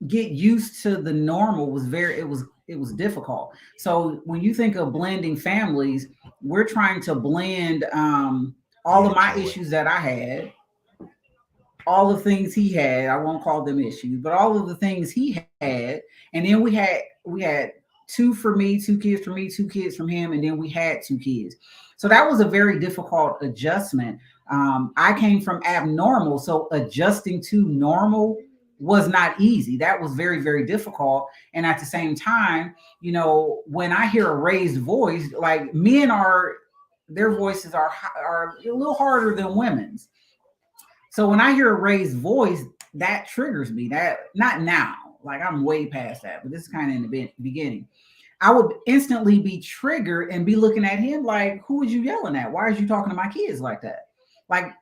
get used to the normal was it was difficult. So when you think of blending families, we're trying to blend all of my issues that I had, all the things he had. I won't call them issues, but all of the things he had, and then we had two for me, two kids for me, two kids from him, and then we had two kids. So that was a very difficult adjustment. I came from abnormal, so adjusting to normal was not easy. That was very, very difficult. And at the same time, when I hear a raised voice, like men their voices are a little harder than women's. So when I hear a raised voice, that triggers me. That not now, like I'm way past that, but this is kind of in the beginning. I would instantly be triggered and be looking at him like, "Who is you yelling at? Why are you talking to my kids like that?" Like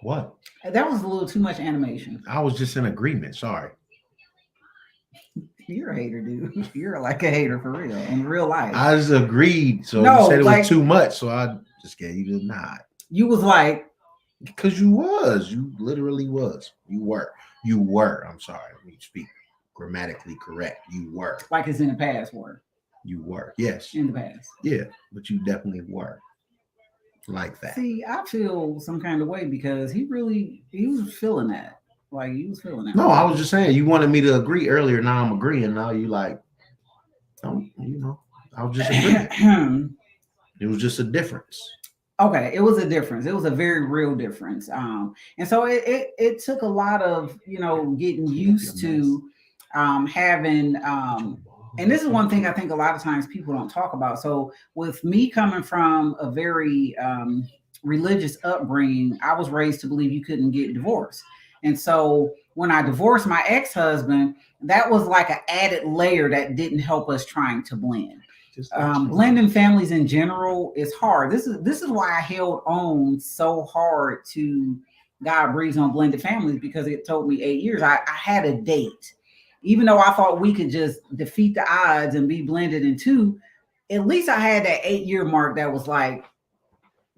what? That was a little too much animation. I was just in agreement. Sorry. You're a hater, dude. You're like a hater for real in real life. I just agreed. So no, you said it was too much, so I just gave you the nod. You was like, because you literally was. You were. I'm sorry. Let me speak grammatically correct. You were. Like it's in the past word. You were. Yes. In the past. Yeah, but you definitely were. Like that. See, I feel some kind of way because he was feeling that. Like he was feeling that. No, I was just saying you wanted me to agree earlier. Now I'm agreeing. Now you like, don't I was just agreeing. It was just a difference. Okay, it was a difference. It was a very real difference. And so it took a lot of getting used to having and this is one thing I think a lot of times people don't talk about. So with me coming from a very religious upbringing, I was raised to believe you couldn't get divorced. And so when I divorced my ex-husband, that was like an added layer that didn't help us trying to blend. Blending families in general is hard. This is why I held on so hard to God Breathes on Blended Families, because it took me 8 years. I had a date. Even though I thought we could just defeat the odds and be blended in two, at least I had that 8-year mark that was like,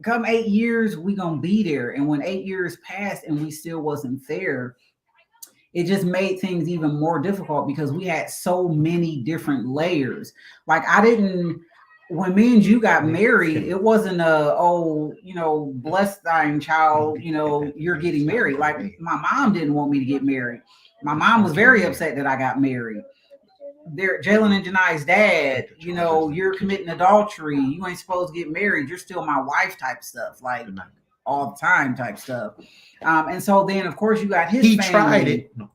come 8 years, we gonna be there. And when 8 years passed and we still wasn't there, it just made things even more difficult because we had so many different layers. Like when me and you got married, it wasn't bless thine child, you're getting married. Like my mom didn't want me to get married. My mom was very upset that I got married. Jalen and Janai's dad, you're committing adultery. You ain't supposed to get married. You're still my wife type stuff, like all the time type stuff. And so then, of course, you got his family. He tried it. No,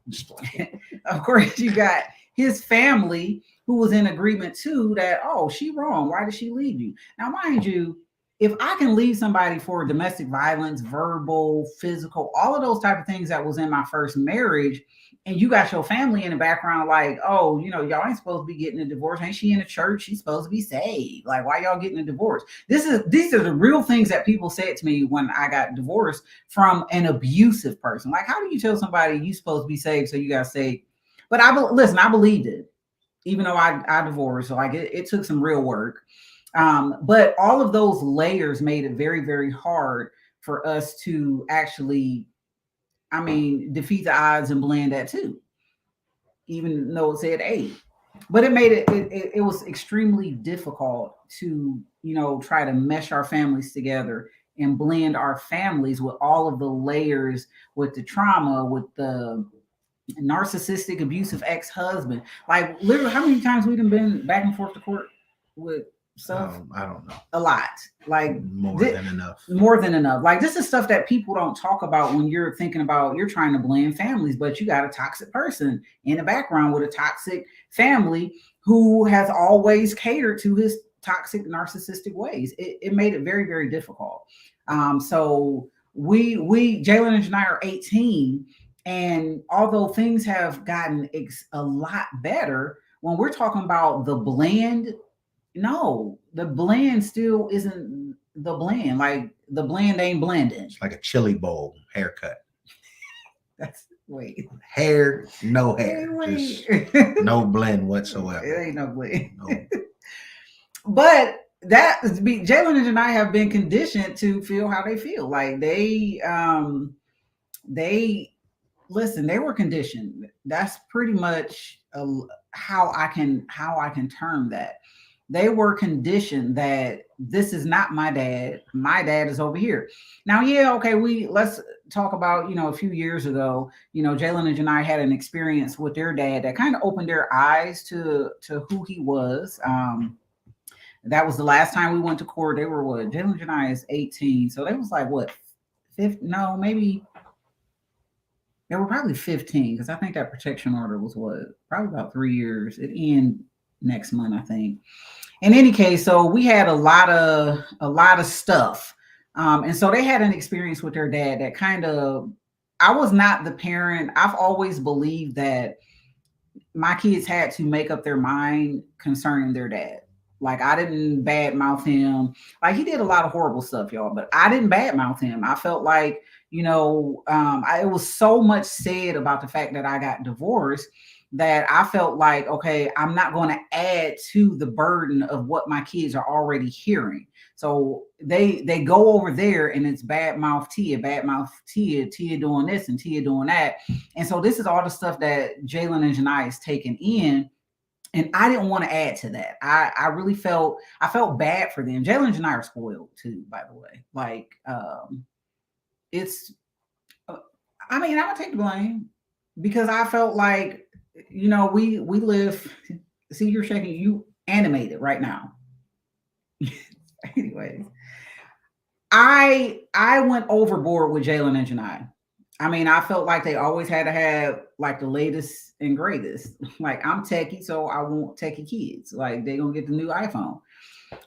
of course, you got his family who was in agreement too that, oh, she wrong. Why did she leave you? Now, mind you, if I can leave somebody for domestic violence, verbal, physical, all of those type of things that was in my first marriage, and you got your family in the background, like, oh, y'all ain't supposed to be getting a divorce. Ain't she in the church? She's supposed to be saved. Like, why y'all getting a divorce? These are the real things that people said to me when I got divorced from an abusive person. Like, how do you tell somebody you supposed to be saved, so you got saved? But listen, I believed it, even though I divorced. So like it took some real work. But all of those layers made it very, very hard for us to actually, defeat the odds and blend that too, even though it said eight. But it made it was extremely difficult to, try to mesh our families together and blend our families with all of the layers, with the trauma, with the narcissistic, abusive ex-husband. Like, literally, how many times we've been back and forth to court with stuff? I don't know. A lot. Like, more than enough. More than enough. Like, this is stuff that people don't talk about when you're thinking about, you're trying to blend families, but you got a toxic person in the background with a toxic family who has always catered to his toxic narcissistic ways. It made it very, very difficult. So we Jalen and Janai are 18, and although things have gotten a lot better, when we're talking about the blend, no, the blend still isn't the blend. Like, the blend ain't blending. It's like a chili bowl haircut. That's wait. Hair, no hair. Wait. Just no blend whatsoever. It ain't no blend. No. But Jalen and I have been conditioned to feel how they feel. Like, they listen, they were conditioned. That's pretty much how I can term that. They were conditioned that this is not my dad. My dad is over here. Now, yeah, okay, let's talk about, a few years ago, Jalen and Janai had an experience with their dad that kind of opened their eyes to who he was. That was the last time we went to court. They were what? Jalen and Janai is 18. So they was like, what, 50? No, maybe they were probably 15, because I think that protection order was probably about 3 years. It ends next month, I think. In any case, so we had a lot of stuff. And so they had an experience with their dad that kind of, I was not the parent. I've always believed that my kids had to make up their mind concerning their dad. Like, I didn't badmouth him. Like, he did a lot of horrible stuff, y'all, but I didn't badmouth him. I felt like, it was so much said about the fact that I got divorced that I felt like, okay, I'm not going to add to the burden of what my kids are already hearing. So they go over there and it's badmouth Tia doing this and Tia doing that. And so this is all the stuff that Jalen and Janai is taking in. And I didn't want to add to that. I really felt bad for them. Jalen and Janai are spoiled too, by the way. Like, I'm gonna take the blame, because I felt like, we live. See, you're shaking. You animated right now. Anyways, I went overboard with Jalen and Janai. I felt like they always had to have like the latest and greatest. Like, I'm techie, so I want techie kids. Like, they gonna get the new iPhone.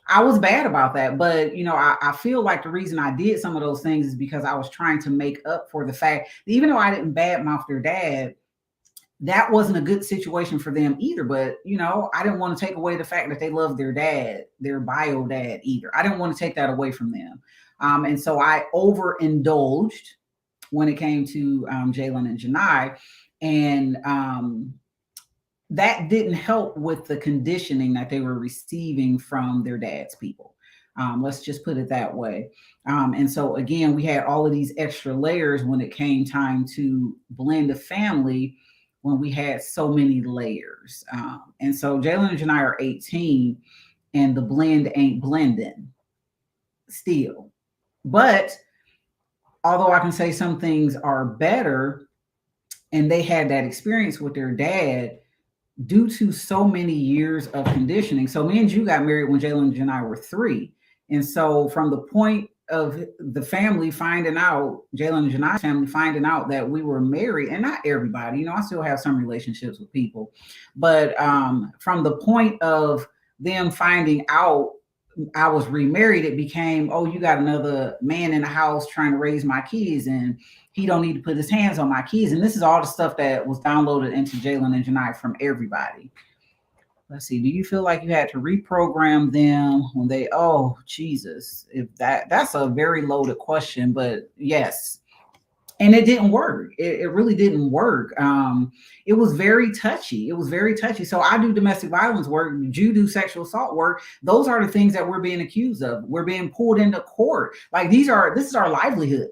I was bad about that, but I feel like the reason I did some of those things is because I was trying to make up for the fact that even though I didn't badmouth their dad, that wasn't a good situation for them either. But I didn't want to take away the fact that they loved their dad, their bio dad, either. I didn't want to take that away from them, and so I overindulged when it came to Jalen and Janai, and that didn't help with the conditioning that they were receiving from their dad's people. Let's just put it that way. And so again, we had all of these extra layers when it came time to blend a family, when we had so many layers. And so Jalen and Janai are 18, and the blend ain't blending still. But although I can say some things are better, and they had that experience with their dad due to so many years of conditioning. So me and Ju got married when Jalen and I were 3. And so from the point of the family finding out, Jalen and Janai's family finding out that we were married, and not everybody, I still have some relationships with people, but from the point of them finding out I was remarried, it became, oh, you got another man in the house trying to raise my kids, and he don't need to put his hands on my kids. And this is all the stuff that was downloaded into Jalen and Janai from everybody. Let's see. Do you feel like you had to reprogram them when they? Oh, Jesus! If that's a very loaded question, but yes, and it didn't work. It really didn't work. It was very touchy. It was very touchy. So I do domestic violence work. You do sexual assault work. Those are the things that we're being accused of. We're being pulled into court. Like this is our livelihood.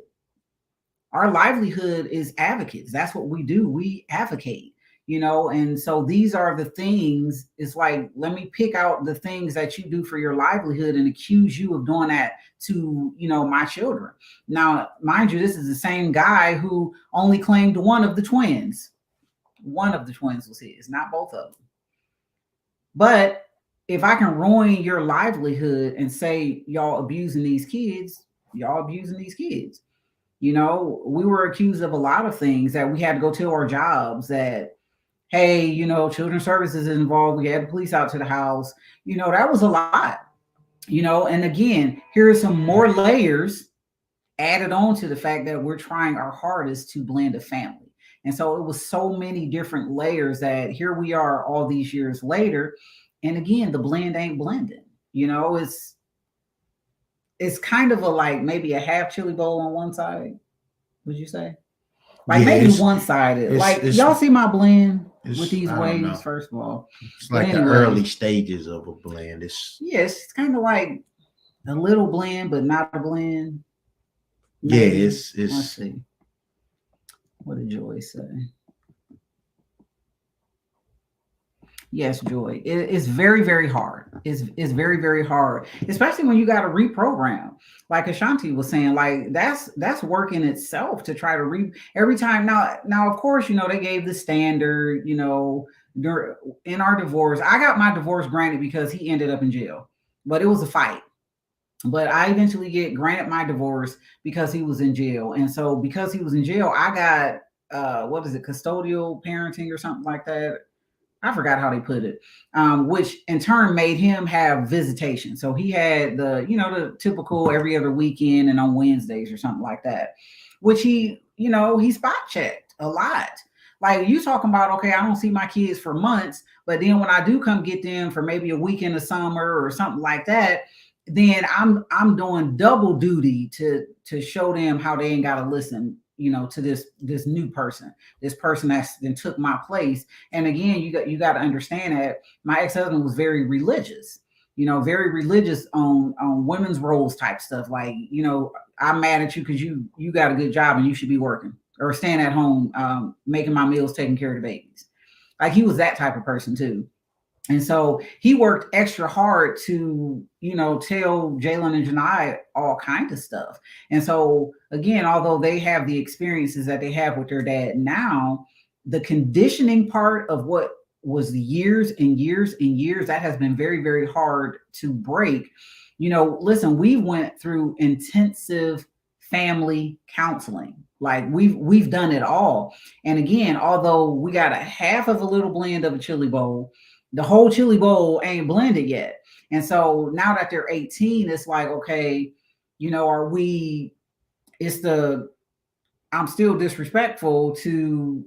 Our livelihood is advocates. That's what we do. We advocate, and so these are the things. It's like, let me pick out the things that you do for your livelihood and accuse you of doing that to, my children. Now, mind you, this is the same guy who only claimed one of the twins. One of the twins was his, not both of them. But if I can ruin your livelihood and say y'all abusing these kids, y'all abusing these kids. We were accused of a lot of things that we had to go tell our jobs that, hey, children's services is involved. We had the police out to the house. That was a lot, and again, here are some more layers added on to the fact that we're trying our hardest to blend a family. And so it was so many different layers that here we are all these years later. And again, the blend ain't blending. It's kind of a like maybe a half chili bowl on one side. Would you say? Like maybe one sided. Like y'all see my blend with these waves. First of all, it's like the early stages of a blend. It's kind of like a little blend, but not a blend. Maybe. Yeah, it's. Let's see. What did Joy say? Yes, Joy. It's very, very hard. It's very, very hard, especially when you got to reprogram. Like Ashanti was saying, like that's work in itself to try to every time. Now, of course, they gave the standard. In our divorce, I got my divorce granted because he ended up in jail, but it was a fight. But I eventually get granted my divorce because he was in jail, and so because he was in jail, I got what is it, custodial parenting or something like that. I forgot how they put it, which in turn made him have visitation. So he had the typical every other weekend and on Wednesdays or something like that, which he spot checked a lot. Like you talking about, okay, I don't see my kids for months, but then when I do come get them for maybe a week in the summer or something like that, then I'm doing double duty to show them how they ain't got to listen to this new person, this person that's then took my place. And again, you got to understand that my ex-husband was very religious, very religious on women's roles type stuff. Like, I'm mad at you because you got a good job and you should be working or staying at home, making my meals, taking care of the babies. Like he was that type of person too. And so he worked extra hard to, tell Jalen and Janai all kinds of stuff. And so, again, although they have the experiences that they have with their dad now, the conditioning part of what was years and years and years, that has been very, very hard to break. Listen, we went through intensive family counseling. Like we've done it all. And again, although we got a half of a little blend of a chili bowl, the whole chili bowl ain't blended yet. And so now that they're 18, it's like, okay, I'm still disrespectful to,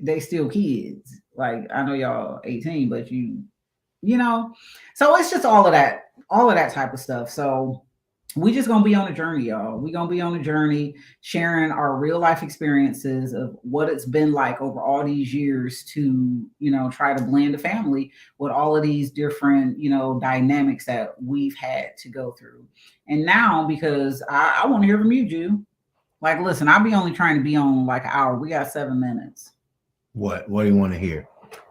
they still kids. Like I know y'all 18, but so it's just all of that type of stuff. So we just gonna be on a journey, y'all. We're gonna be on a journey sharing our real life experiences of what it's been like over all these years to, try to blend a family with all of these different, dynamics that we've had to go through. And now, because I want to hear from you, Ju. Like, listen, I'll be only trying to be on like an hour. We got 7 minutes. What do you want to hear?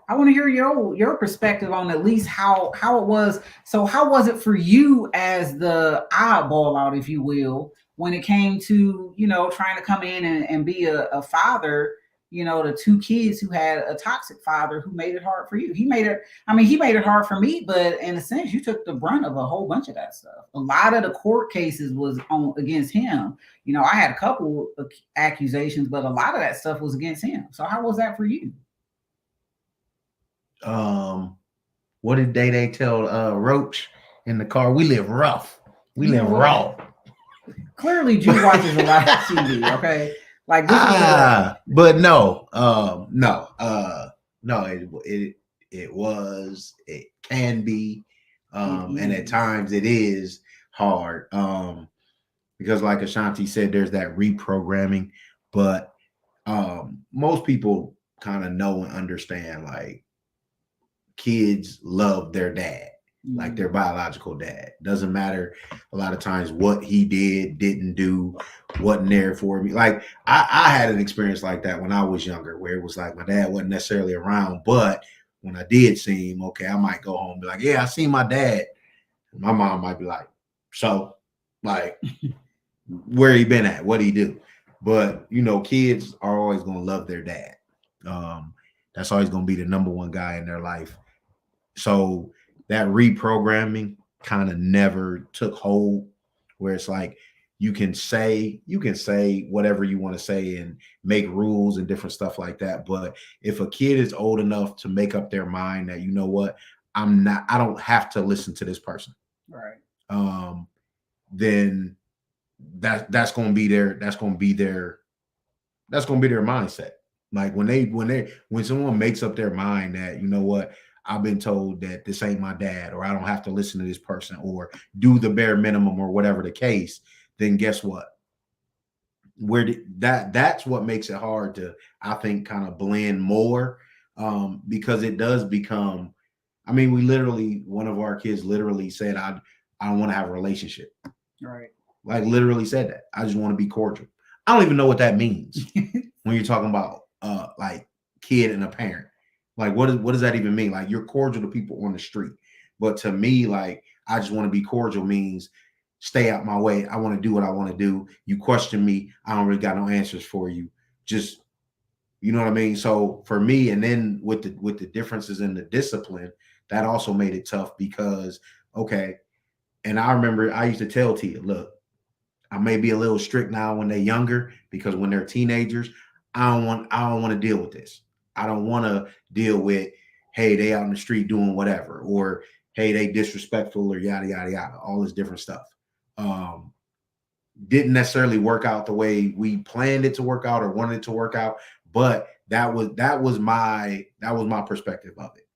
I want to hear your perspective on at least how it was. So how was it for you as the oddball out, if you will, when it came to, trying to come in and be a father, to two kids who had a toxic father who made it hard for you? He made it hard for me, but in a sense, you took the brunt of a whole bunch of that stuff. A lot of the court cases was against him. I had a couple of accusations, but a lot of that stuff was against him. So how was that for you? What did they tell Roach in the car. We live rough. We You know live what? raw. Clearly, Jew watches a lot of TV. Okay, like this is a But no, no. It was. It can be, it and at is. times it is hard. Because like Ashanti said, there's that reprogramming, but most people kind of know and understand like kids love their dad, like their biological dad. Doesn't matter a lot of times what he did, didn't do, wasn't there for me. Like I had an experience like that when I was younger, where it was like my dad wasn't necessarily around, but when I did see him, okay, I might go home and be like, yeah, I seen my dad. My mom might be like, so, like, where he been at? What he do? But you know, kids are always gonna love their dad. Um, that's always gonna be the number one guy in their life. So that reprogramming kind of never took hold, where it's like you can say whatever you want to say and make rules and different stuff like that. But if a kid is old enough to make up their mind that, you know what, I don't have to listen to this person, Right. um, then that's gonna be their mindset. Like when someone makes up their mind that, you know what, I've been told that this ain't my dad, or I don't have to listen to this person, or do the bare minimum, or whatever the case, then guess what? That's what makes it hard to, I think, kind of blend more, because it does become. I mean, one of our kids literally said, I don't want to have a relationship. Right. Like literally said that. I just want to be cordial. I don't even know what that means when you're talking about like kid and a parent. Like what does that even mean? Like you're cordial to people on the street. But to me, like I just want to be cordial means stay out my way. I want to do what I want to do. You question me, I don't really got no answers for you. Just, you know what I mean? So for me, and then with the differences in the discipline, that also made it tough because okay, and I remember I used to tell Tia, look, I may be a little strict now when they're younger because when they're teenagers, I don't want to deal with this. I don't want to deal with, hey, they out in the street doing whatever, or hey, they disrespectful, or yada yada yada, all this different stuff. Um, didn't necessarily work out the way we planned it to work out or wanted it to work out, but that was my perspective of it.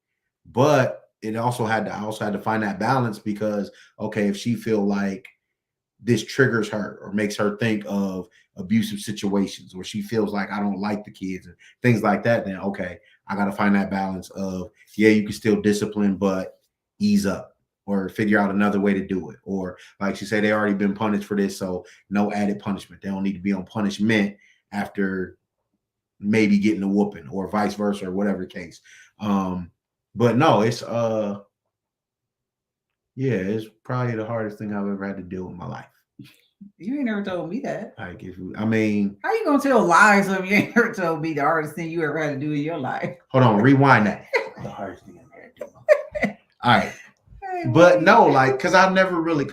But I also had to find that balance because okay, if she feel like this triggers her or makes her think of abusive situations, or she feels like I don't like the kids and things like that, then okay, I got to find that balance of, yeah, you can still discipline, but ease up or figure out another way to do it. Or like she said, they already been punished for this, so no added punishment. They don't need to be on punishment after maybe getting a whooping, or vice versa, or whatever the case. But no, it's probably the hardest thing I've ever had to do in my life. You ain't never told me that. Like, I mean, How you gonna tell lies if you ain't never told me the hardest thing you ever had to do in your life? hold on, rewind that. The hardest thing I've ever had to do. All right, but no, like, because I never really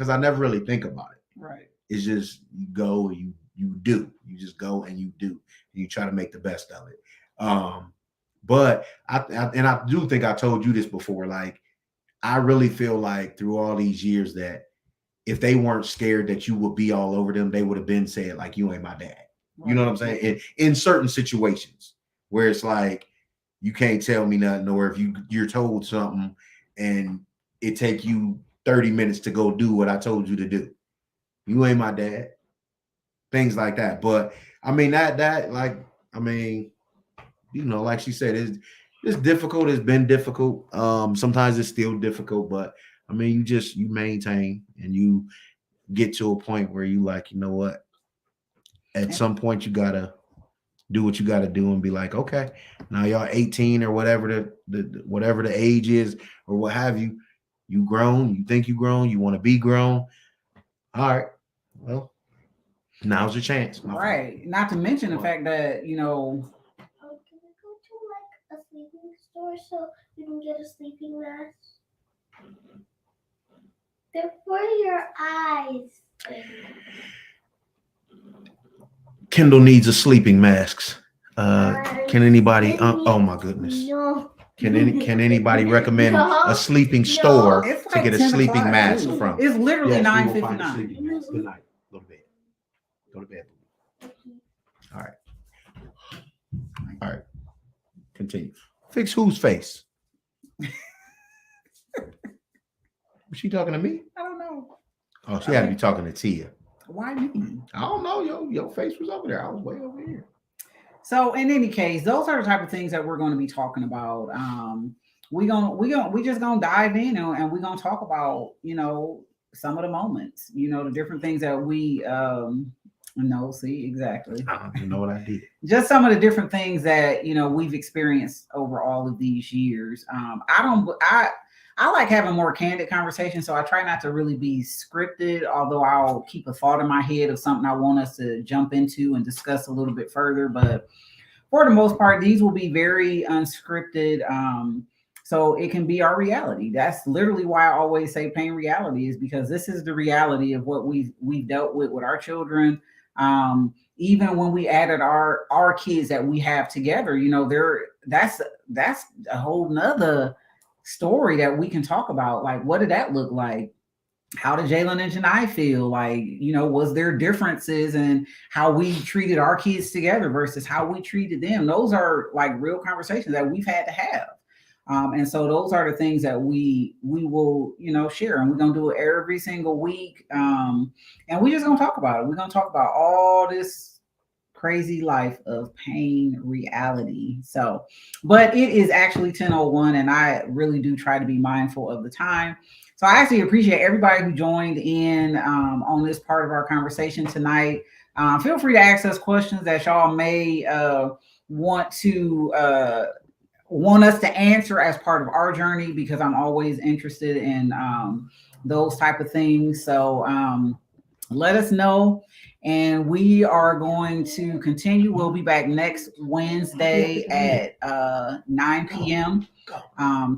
think about it. Right. It's just you go and you do. You just go and you do. And you try to make the best of it. But I do think I told you this before. Like, I really feel like through all these years that if they weren't scared that you would be all over them, they would have been said like, you ain't my dad. You know what I'm saying? In certain situations where it's like you can't tell me nothing, or if you're told something and it take you 30 minutes to go do what I told you to do, you ain't my dad. Things like that. But I mean that like, I mean, you know, like she said, it's difficult. It's been difficult. Sometimes it's still difficult, but I mean, you maintain and you get to a point where you like, you know what? At some point, you gotta do what you gotta do and be like, okay, now y'all 18 or whatever whatever the age is or what have you. You grown. You think you grown. You want to be grown. All right. Well, now's your chance. Right. Not to mention the fact that, Oh, can we go to like a sleeping store so we can get a sleeping mask? They're for your eyes. Kendall needs a sleeping mask. Can anybody? Oh my goodness. No. Can anybody recommend No. a sleeping store It's to like get a 10 sleeping o'clock, mask too. from? It's literally Yes, we will find a 9:59. sleeping mask. Good night. Go to bed. Go to bed. All right. All right. Continue. Fix whose face? Was she talking to me? I don't know. Oh, she had to be talking to Tia. Why me? I don't know. Your face was over there. I was way over here. So in any case, those are the type of things that we're going to be talking about. We just gonna dive in and we're gonna talk about, some of the moments, the different things that we no, see, exactly. I don't even know what I did. Just some of the different things that we've experienced over all of these years. I like having more candid conversations, so I try not to really be scripted, although I'll keep a thought in my head of something I want us to jump into and discuss a little bit further. But for the most part, these will be very unscripted. So it can be our reality. That's literally why I always say Payne Reality, is because this is the reality of what we've dealt with our children. Even when we added our kids that we have together, that's a whole nother story that we can talk about. Like, what did that look like? How did Jalen and Janai feel? Like, was there differences in how we treated our kids together versus how we treated them? Those are like real conversations that we've had to have. And so those are the things that we will, share, and we're going to do it every single week. And we're just going to talk about it. We're going to talk about all this crazy life of Payne Reality. So, but it is actually 10:01, and I really do try to be mindful of the time. So I actually appreciate everybody who joined in on this part of our conversation tonight. Feel free to ask us questions that y'all may want us to answer as part of our journey, because I'm always interested in those type of things. So let us know, and we are going to continue. We'll be back next Wednesday at 9 p.m.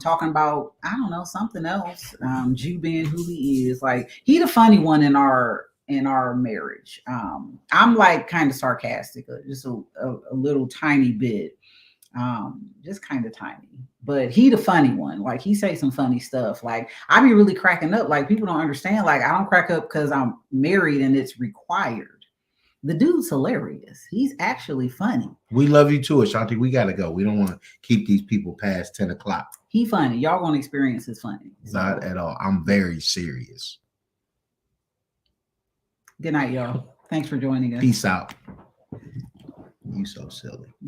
Talking about, I don't know, something else. Jew being who he is, like, he the funny one in our marriage. I'm like kind of sarcastic, just a little tiny bit. Just kind of tiny, but he the funny one. Like, he say some funny stuff. Like, I be really cracking up. Like, people don't understand. Like, I don't crack up because I'm married and it's required. The dude's hilarious. He's actually funny. We love you too, Ashanti. We gotta go. We don't want to keep these people past 10 o'clock. He funny. Y'all gonna experience his funny. Not at all. I'm very serious. Good night, y'all. Thanks for joining us. Peace out. You so silly.